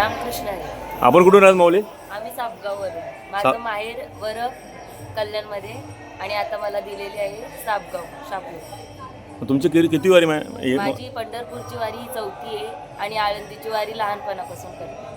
रामकृष्ण आहे. आपण कुठून आहात माऊली? आम्ही सापगाववरून. माझं माहेर वरप कल्याणमध्ये आणि आता मला दिलेली आहे सापगाव शापूर. तुमची किती वारी माझी पंढरपूरची वारी ही 4थी आहे आणि आळंदीची वारी लहानपणापासून करते.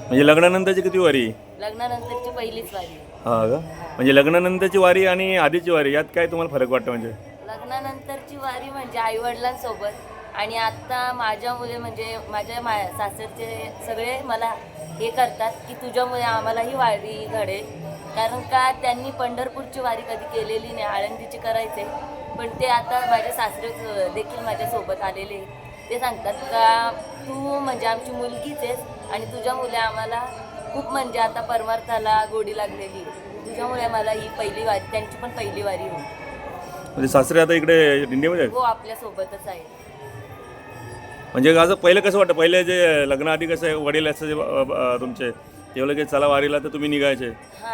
म्हणजे लग्नानंतरची किती वारी? लग्नानंतरची पहिलीच वारी आहे. हा का? म्हणजे लग्नानंतरची वारी आणि आधीची वारी यात काय तुम्हाला फरक वाटतं? म्हणजे लग्नानंतरची वारी म्हणजे आईवडिलांसोबत आणि आता माझ्यामुळे म्हणजे माझ्या सासरचे सगळे मला हे करतात की तुझ्यामुळे आम्हाला ही वारी घडेल, कारण का त्यांनी पंढरपूरची वारी कधी केलेली नाही, आळंदीची करायचे. पण ते आता माझे सासरे देखील माझ्यासोबत आलेले, ते सांगतात का तू म्हणजे आमची मुलगीच आहेस आणि तुझ्यामुळे आम्हाला खूप म्हणजे आता परमार्थाला गोडी लागलेली, तुझ्यामुळे मला ही पहिली वारी, त्यांची पण पहिली वारी होती. म्हणजे सासरे आता इकडे दिंडीमध्ये हो, आपल्यासोबतच आहे. म्हणजे असं पहिलं कसं वाटतं? पहिले जे लग्नाआधी कसं वडील असं जे तुमचे तेवढं की चला वारीला तर तुम्ही निघायचे,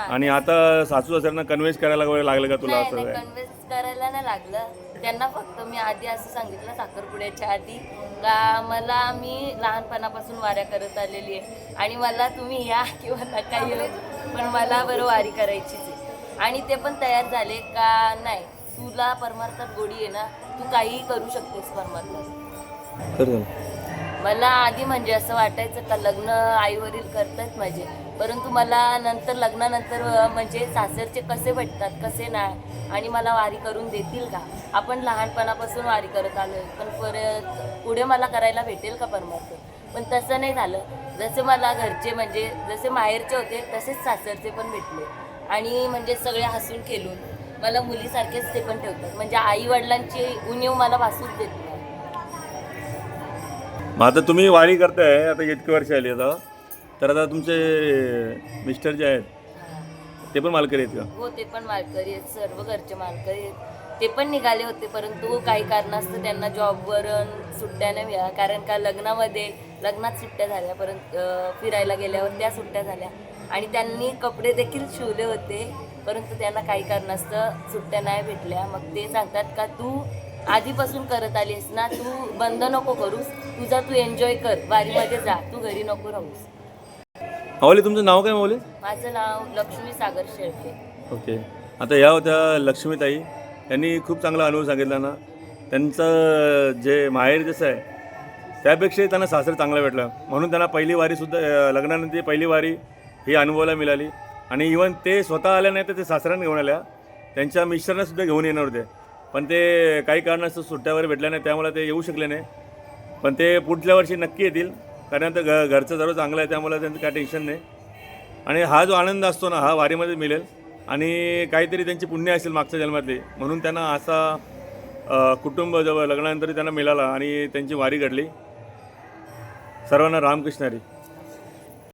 आणि आता सासू सासऱ्यांना कन्व्हिन्स करायला वगैरे लागलं का तुला? असं कन्व्हिन्स करायला नाही लागलं त्यांना, फक्त मी आधी असं सांगितलं साखरपुड्याच्या आधी का मी लहानपणापासून वाऱ्या करत आलेली आहे आणि मला तुम्ही या किंवा नका येऊ, पण मला बरं वारी करायचीच आहे. आणि ते पण तयार झाले का नाही, तुला परमार्थात गोडी आहे ना, तू काहीही करू शकतेस परमार्थात. मला आधी म्हणजे असं वाटायचं का लग्न आईवडील करतात माझे, परंतु मला नंतर लग्नानंतर म्हणजे सासरचे कसे भेटतात कसे नाही, आणि मला वारी करून देतील का? आपण लहानपणापासून वारी करत आलोय, पण परत पुढे मला करायला भेटेल का परमार्थ? पण तसं नाही झालं. जसे मला घरचे म्हणजे जसे माहेरचे होते तसेच सासरचे पण भेटले, आणि म्हणजे सगळे हसून खेळून मला मुलीसारखेच ते पण ठेवतात. म्हणजे आई वडिलांची उणीव मला भासूच देत नाही. मग आता तुम्ही वारी करताय, आता इतकी वर्ष आली आता, तर आता तुमचे मिस्टर जे आहेत ते पण मालकरी आहेत का? हो, ते पण मालकरी आहेत, सर्व घरचे मालकरी आहेत. ते पण निघाले होते, परंतु काही कारणास्तव त्यांना जॉबवर सुट्ट्या नाही मिळाल्या, कारण का लग्नात सुट्ट्या झाल्या, परंतु फिरायला गेल्यावर त्या सुट्ट्या झाल्या, आणि त्यांनी कपडे देखील शिवले होते, परंतु त्यांना काही कारणास्तव सुट्ट्या नाही भेटल्या. मग ते सांगतात का तू आधीपासून करत आलीस ना, तू बंद नको करूस, तू एन्जॉय कर, वारीमध्ये जा, तू घरी नको राहूस. माऊली तुमचं नाव काय माऊली? माझं नाव लक्ष्मी सागर शेळके. ओके. आता या होत्या लक्ष्मीताई, यांनी खूप चांगला अनुभव सांगितला ना. त्यांचं जे माहेर जसं आहे त्यापेक्षाही त्यांना सासर चांगला भेटला, म्हणून त्यांना पहिली वारीसुद्धा लग्नानंतर पहिली वारी ही अनुभवायला मिळाली. आणि इवन ते स्वतः आल्या नाही तर ते सासऱ्यांना घेऊन आल्या, त्यांच्या मिस्टरांनासुद्धा घेऊन येणार होते, पण ते काही कारणास्तव सुट्ट्यावर भेटल्या नाही, त्यामुळे ते येऊ शकले नाही. पण ते पुढच्या वर्षी नक्की येतील, कारण तर घरचं सर्व चांगलं आहे, त्यामुळे त्यांचं काय टेन्शन नाही. आणि हा जो आनंद असतो ना, हा वारीमध्ये मिळेल, आणि काहीतरी त्यांची पुण्य असेल मागच्या जन्मातली, म्हणून त्यांना असा कुटुंब जवळ लग्नानंतर त्यांना मिळाला आणि त्यांची वारी घडली. सर्वांना रामकृष्ण हरी.